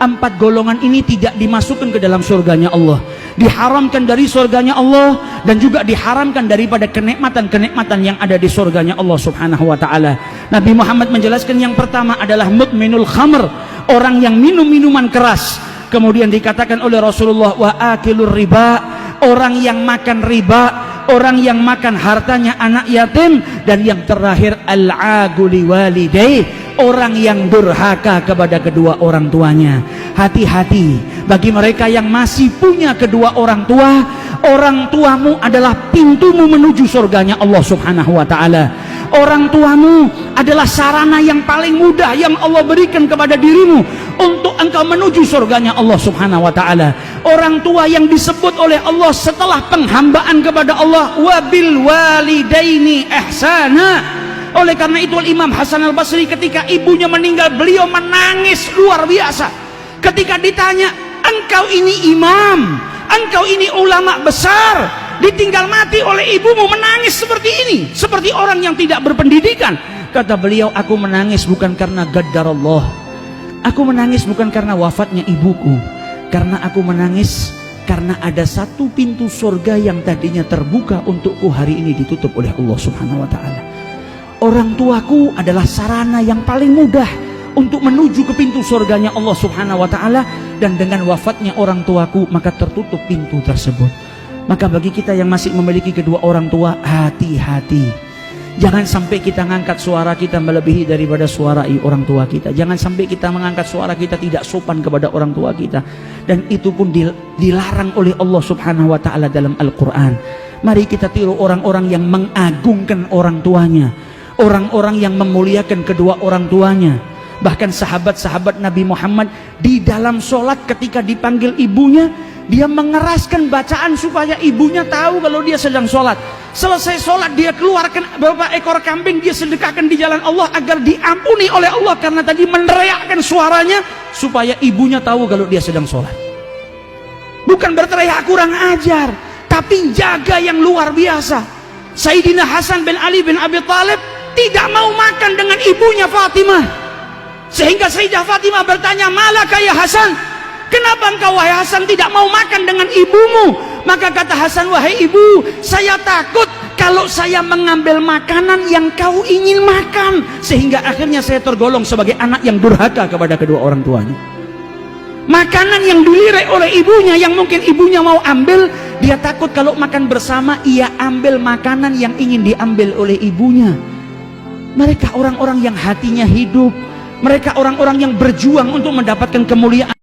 Empat golongan ini tidak dimasukkan ke dalam surganya Allah, diharamkan dari surganya Allah, dan juga diharamkan daripada kenikmatan-kenikmatan yang ada di surganya Allah subhanahu wa ta'ala. Nabi Muhammad menjelaskan yang pertama adalah mudminul khamr, orang yang minum minuman keras. Kemudian dikatakan oleh Rasulullah, wa akilur riba, orang yang makan riba, orang yang makan hartanya anak yatim. Dan yang terakhir, al-aguli walidai, orang yang durhaka kepada kedua orang tuanya. Hati-hati bagi mereka yang masih punya kedua orang tua. Orang tuamu adalah pintumu menuju surganya Allah subhanahu wa ta'ala. Orang tuamu adalah sarana yang paling mudah yang Allah berikan kepada dirimu untuk engkau menuju surganya Allah subhanahu wa ta'ala. Orang tua yang disebut oleh Allah setelah penghambaan kepada Allah, wabil walidaini ihsana. Oleh karena itu Imam Hasan al-Basri ketika ibunya meninggal, beliau menangis luar biasa. Ketika ditanya, engkau ini imam, engkau ini ulama besar, ditinggal mati oleh ibumu, menangis seperti ini, seperti orang yang tidak berpendidikan. Kata beliau, aku menangis bukan karena gaddar Allah, aku menangis bukan karena wafatnya ibuku, karena aku menangis karena ada satu pintu surga yang tadinya terbuka untukku hari ini ditutup oleh Allah subhanahu wa ta'ala. Orang tuaku adalah sarana yang paling mudah untuk menuju ke pintu surganya Allah subhanahu wa ta'ala, dan dengan wafatnya orang tuaku maka tertutup pintu tersebut. Maka bagi kita yang masih memiliki kedua orang tua, hati-hati. Jangan sampai kita mengangkat suara kita melebihi daripada suara orang tua kita. Jangan sampai kita mengangkat suara kita tidak sopan kepada orang tua kita. Dan itu pun dilarang oleh Allah subhanahu wa ta'ala dalam Al-Quran. Mari kita tiru orang-orang yang mengagungkan orang tuanya, orang-orang yang memuliakan kedua orang tuanya. Bahkan sahabat-sahabat Nabi Muhammad di dalam sholat ketika dipanggil ibunya, dia mengeraskan bacaan supaya ibunya tahu kalau dia sedang sholat. Selesai sholat dia keluarkan beberapa ekor kambing, dia sedekahkan di jalan Allah agar diampuni oleh Allah, karena tadi meneriakkan suaranya supaya ibunya tahu kalau dia sedang sholat. Bukan berteriak kurang ajar, tapi jaga yang luar biasa. Sayyidina Hasan bin Ali bin Abi Thalib tidak mau makan dengan ibunya Fatimah, sehingga Sayyidah Fatimah bertanya, malaka ya Hasan, kenapa engkau wahai Hasan tidak mau makan dengan ibumu? Maka kata Hasan, wahai ibu, saya takut kalau saya mengambil makanan yang kau ingin makan, sehingga akhirnya saya tergolong sebagai anak yang durhaka kepada kedua orang tuanya. Makanan yang dilirik oleh ibunya, yang mungkin ibunya mau ambil, dia takut kalau makan bersama ia ambil makanan yang ingin diambil oleh ibunya. Mereka orang-orang yang hatinya hidup, mereka orang-orang yang berjuang untuk mendapatkan kemuliaan.